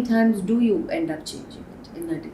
many times do you end up changing it in a day?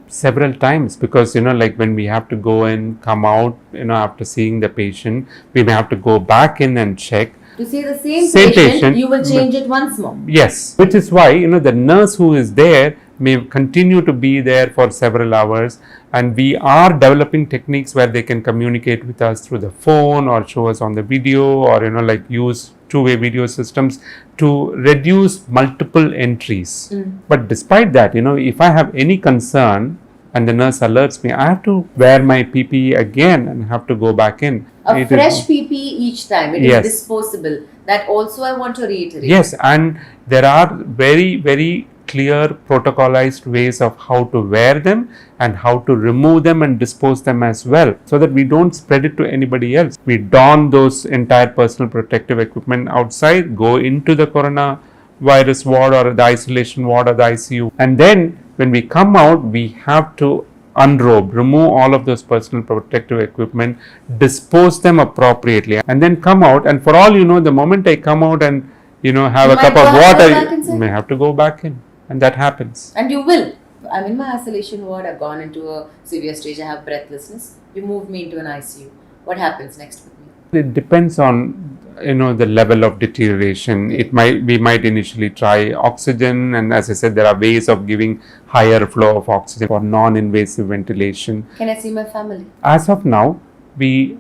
Several times, because like when we have to go in, come out, after seeing the patient, we may have to go back in and check. To see the same Same patient, patient, you will change it once more. Yes, which is why the nurse who is there may continue to be there for several hours, and we are developing techniques where they can communicate with us through the phone or show us on the video, or like use two-way video systems to reduce multiple entries. But despite that, if I have any concern and the nurse alerts me, I have to wear my PPE again and have to go back in. A fresh PPE each time. It Yes. is disposable. That also I want to reiterate. Yes, and there are very, very clear protocolized ways of how to wear them and how to remove them and dispose them as well, so that we don't spread it to anybody else. We don those entire personal protective equipment outside, go into the coronavirus ward or the isolation ward or the ICU, and then when we come out, we have to unrobe, remove all of those personal protective equipment, dispose them appropriately, and then come out. And for all the moment I come out and have a cup of water, you may have to go back in, and that happens. And you will. I'm in my isolation ward. I've gone into a severe stage. I have breathlessness. You moved me into an ICU. What happens next with me? It depends on the level of deterioration. We might initially try oxygen, and as I said, there are ways of giving higher flow of oxygen for non-invasive ventilation. Can I see my family? As of now, we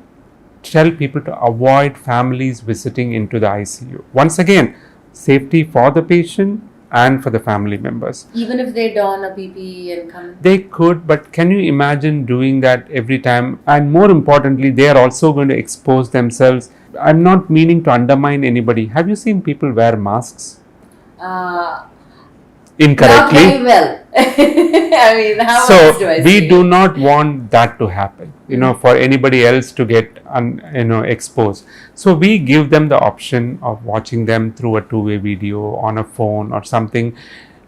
tell people to avoid families visiting into the ICU. Once again, safety for the patient and for the family members. Even if they don a PPE and come? They could, but can you imagine doing that every time? And more importantly, they are also going to expose themselves. I'm not meaning to undermine anybody. Have you seen people wear masks? Incorrectly. Not very well. I mean, how else do I we see do it? not want that to happen, for anybody else to get, exposed. So we give them the option of watching them through a two-way video on a phone or something.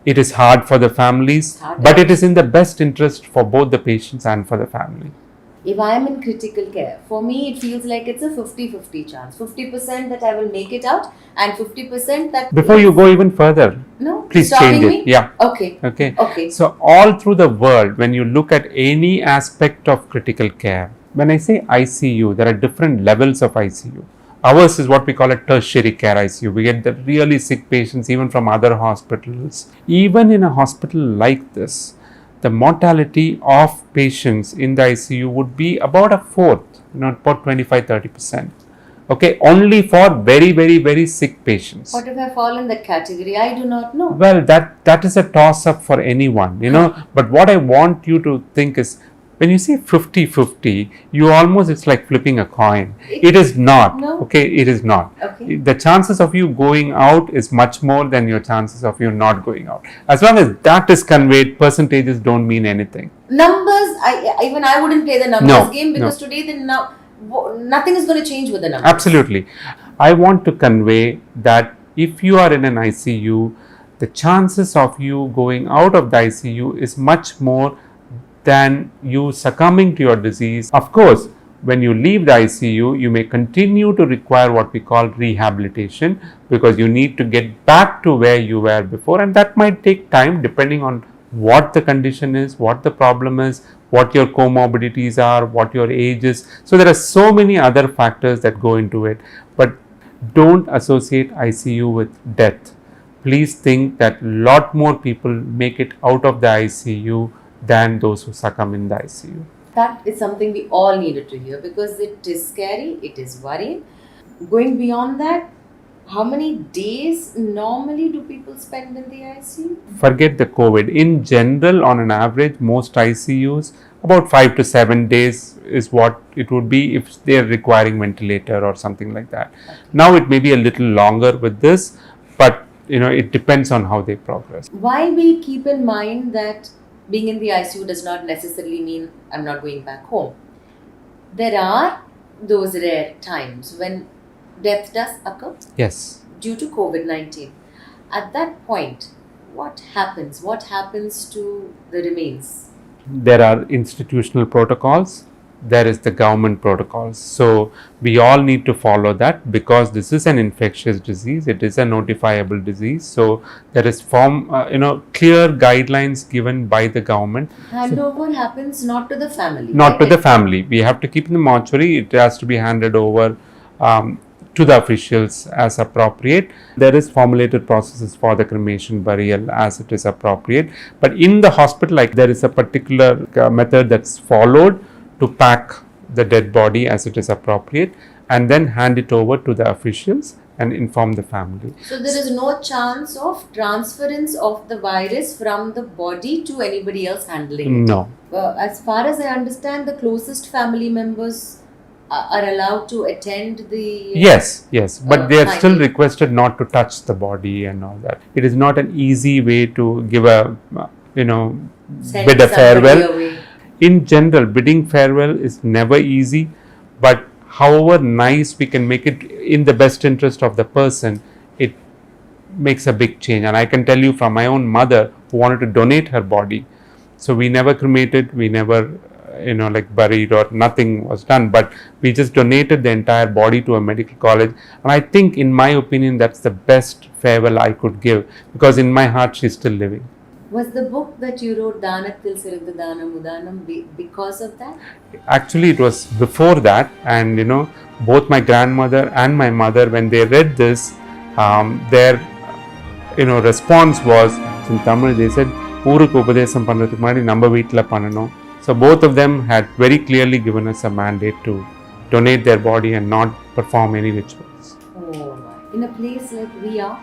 It is hard for the families, but it is in the best interest for both the patients and for the family. If I am in critical care, for me it feels like it's a 50-50 chance. 50% that I will make it out, and 50% that... Before you go even further, no, please stopping change it. me? Yeah. Okay. So all through the world, when you look at any aspect of critical care, when I say ICU, there are different levels of ICU. Ours is what we call a tertiary care ICU. We get the really sick patients even from other hospitals. Even in a hospital like this, the mortality of patients in the ICU would be about a fourth, about 25-30%. Okay, only for very, very, very sick patients. What if I fall in that category? I do not know. Well, that is a toss-up for anyone, But what I want you to think is, when you say 50-50, it's like flipping a coin. It is not. No. Okay, it is not. Okay. The chances of you going out is much more than your chances of you not going out. As long as that is conveyed, percentages don't mean anything. Numbers, I wouldn't play the numbers game, because today nothing is going to change with the numbers. Absolutely. I want to convey that if you are in an ICU, the chances of you going out of the ICU is much more than you succumbing to your disease. Of course, when you leave the ICU, you may continue to require what we call rehabilitation, because you need to get back to where you were before, and that might take time depending on what the condition is, what the problem is, what your comorbidities are, what your age is. So there are so many other factors that go into it, but don't associate ICU with death. Please think that a lot more people make it out of the ICU than those who succumb in the ICU. That is something we all needed to hear, because it is scary, it is worrying. Going beyond that, how many days normally do people spend in the ICU? Forget the COVID. In general, on an average, most ICUs, about 5 to 7 days is what it would be if they are requiring ventilator or something like that. Okay. Now it may be a little longer with this, but it depends on how they progress. While we keep in mind that being in the ICU does not necessarily mean I'm not going back home, there are those rare times when death does occur. Yes. Due to COVID-19. At that point, what happens? What happens to the remains? There are institutional protocols there is the government protocols. So we all need to follow that, because this is an infectious disease. It is a notifiable disease. So there is clear guidelines given by the government. Handover happens not to the family. Not right? to the family. We have to keep in the mortuary. It has to be handed over to the officials as appropriate. There is formulated processes for the cremation, burial as it is appropriate. But in the hospital, like, there is a particular method that's followed to pack the dead body as it is appropriate, and then hand it over to the officials and inform the family. So there is no chance of transference of the virus from the body to anybody else handling it. No. As far as I understand, the closest family members are allowed to attend the... Yes, but they are still finding. requested not to touch the body and all that. It is not an easy way to give a, Send bid a somebody farewell. away. In general, bidding farewell is never easy, but however nice we can make it in the best interest of the person, it makes a big change. And I can tell you from my own mother, who wanted to donate her body. So we never cremated, we never buried, or nothing was done, but we just donated the entire body to a medical college. And I think, in my opinion, that's the best farewell I could give, because in my heart she's still living. Was the book that you wrote, Danathil Siradha Danam Udanam, because of that? Actually, it was before that, and both my grandmother and my mother, when they read this, their response was, in Tamil they said, ஊருக்கு உபதேசம் பண்றதுக்கு முன்னாடி நம்ம வீட்ல பண்ணணும். So both of them had very clearly given us a mandate to donate their body and not perform any rituals. Oh my. In a place like we are,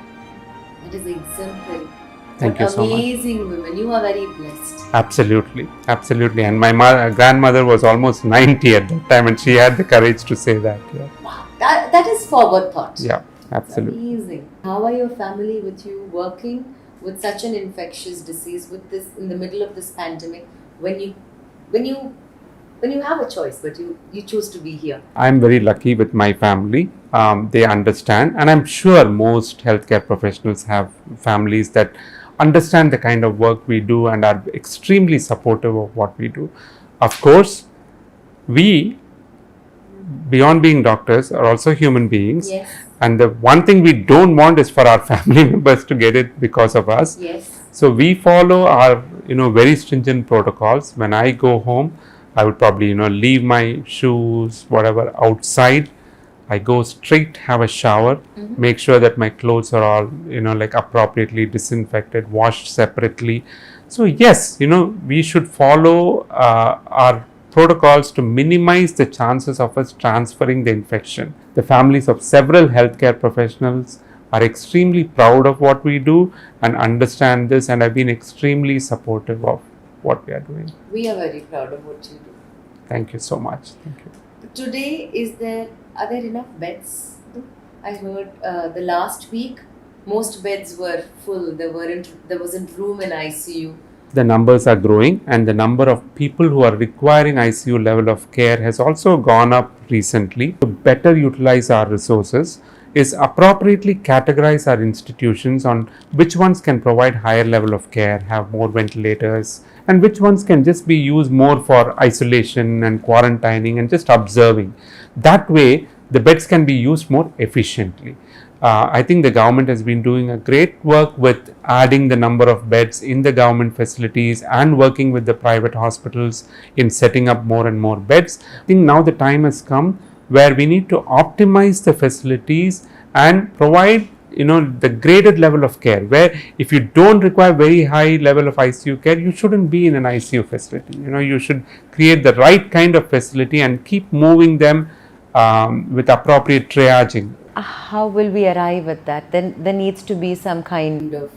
it is exemplary. Thank you so much. Amazing women. You are very blessed. Absolutely. And my grandmother was almost 90 at that time, and she had the courage to say that. Yeah. Wow. That is forward thought. Yeah, absolutely. Amazing. How are your family with you working with such an infectious disease, with this in the middle of this pandemic, when you have a choice, but you choose to be here? I'm very lucky with my family. They understand, and I'm sure most healthcare professionals have families that understand the kind of work we do and are extremely supportive of what we do. Of course, we, beyond being doctors, are also human beings. Yes. And the one thing we don't want is for our family members to get it because of us. Yes. So we follow our very stringent protocols. When I go home, I would probably leave my shoes, whatever, outside. I go straight, have a shower, make sure that my clothes are all appropriately disinfected, washed separately. So yes, we should follow our protocols to minimize the chances of us transferring the infection. The families of several healthcare professionals are extremely proud of what we do and understand this, and have been extremely supportive of what we are doing. We are very proud of what you do. Thank you so much. Thank you. Today, are there enough beds? I heard the last week most beds were full. There wasn't room in ICU. The numbers are growing, and the number of people who are requiring ICU level of care has also gone up recently. To better utilize our resources is appropriately categorize our institutions on which ones can provide higher level of care, have more ventilators, and which ones can just be used more for isolation and quarantining and just observing. That way, the beds can be used more efficiently. I think the government has been doing a great work with adding the number of beds in the government facilities and working with the private hospitals in setting up more and more beds. I think now the time has come where we need to optimize the facilities and provide the graded level of care, where if you don't require very high level of ICU care, you shouldn't be in an ICU facility. You should create the right kind of facility and keep moving them with appropriate triaging. How will we arrive at that? Then there needs to be some kind of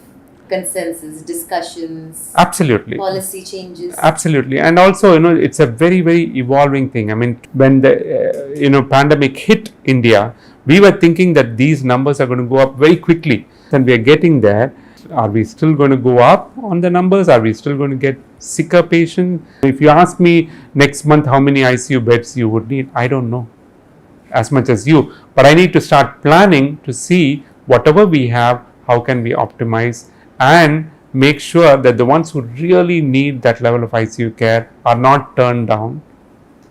consensus, discussions, absolutely, policy changes. Absolutely. And also, it's a very, very evolving thing. I mean, when the pandemic hit India, we were thinking that these numbers are going to go up very quickly, and we are getting there. Are we still going to go up on the numbers? Are we still going to get sicker patients? If you ask me next month how many ICU beds you would need, I don't know as much as you, but I need to start planning to see whatever we have, how can we optimize and make sure that the ones who really need that level of ICU care are not turned down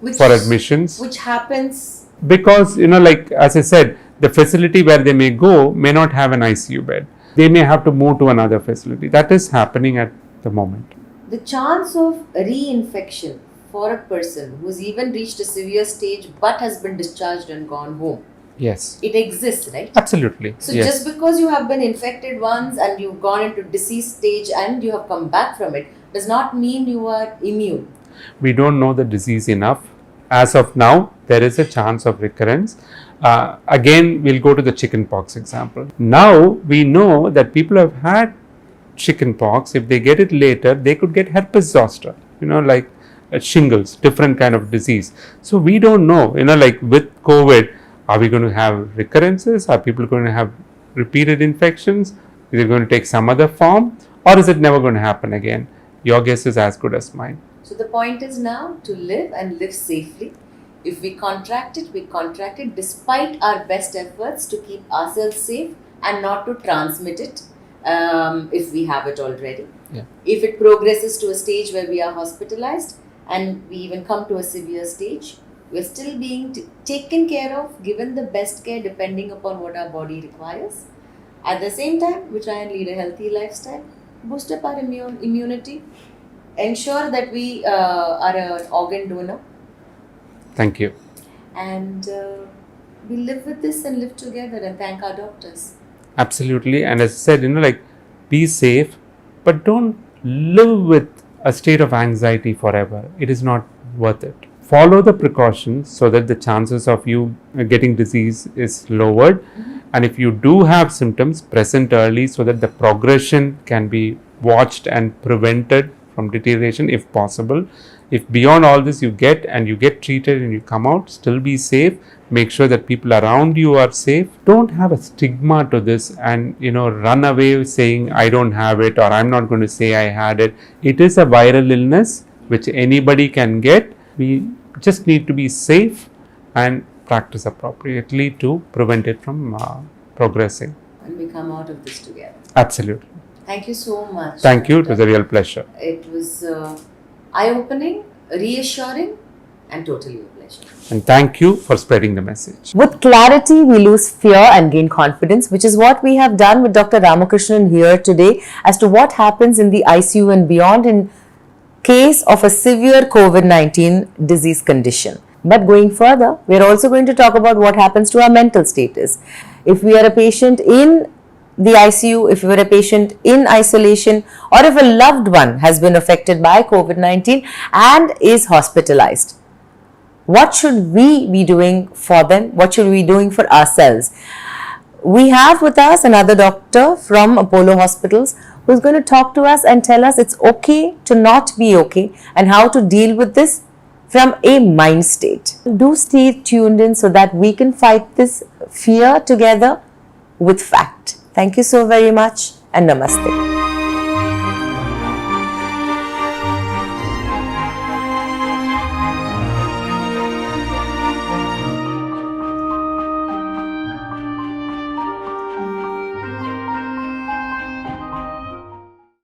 Which for is- admissions. Which happens. Because, like as I said, the facility where they may go may not have an ICU bed. They may have to move to another facility. That is happening at the moment. The chance of reinfection for a person who's even reached a severe stage but has been discharged and gone home, Yes, it exists, right? absolutely. So Yes. just because you have been infected once and you've gone into disease stage and you have come back from it does not mean you are immune. We don't know the disease enough. As of now, there is a chance of recurrence. Again, we'll go to the chickenpox example. Now we know that people have had chickenpox. If they get it later, they could get herpes zoster, like shingles, different kind of disease. So we don't know, like with COVID, are we going to have recurrences? Are people going to have repeated infections? Is it going to take some other form? Or is it never going to happen again? Your guess is as good as mine. So the point is now to live and live safely. If we contract it despite our best efforts to keep ourselves safe and not to transmit it if we have it already. Yeah. If it progresses to a stage where we are hospitalized and we even come to a severe stage, we're still being taken care of, given the best care depending upon what our body requires. At the same time, we try and lead a healthy lifestyle, boost up our immunity, ensure that we are an organ donor, Thank you. and we live with this and live together and thank our doctors. Absolutely. And as I said, like, be safe, but don't live with a state of anxiety forever. It is not worth it. Follow the precautions so that the chances of you getting disease is lowered. And if you do have symptoms, present early so that the progression can be watched and prevented from deterioration if possible. If beyond all this you get treated and you come out, still be safe. Make sure that people around you are safe. Don't have a stigma to this and run away saying I don't have it or I'm not going to say I had it. It is a viral illness which anybody can get. We just need to be safe and practice appropriately to prevent it from progressing. And we come out of this together. Absolutely. Thank you so much. Thank you. It was a real pleasure. It was eye-opening, reassuring, and totally a pleasure. And thank you for spreading the message. With clarity, we lose fear and gain confidence, which is what we have done with Dr. Ramakrishnan here today as to what happens in the ICU and beyond in case of a severe COVID-19 disease condition. But going further, we are also going to talk about what happens to our mental status. If we are a patient in the ICU, if you are a patient in isolation, or if a loved one has been affected by COVID-19 and is hospitalized, what should we be doing for them? What should we be doing for ourselves? We have with us another doctor from Apollo Hospitals who is going to talk to us and tell us it's okay to not be okay and how to deal with this from a mind state. Do stay tuned in so that we can fight this fear together with fact. Thank you so very much and namaste.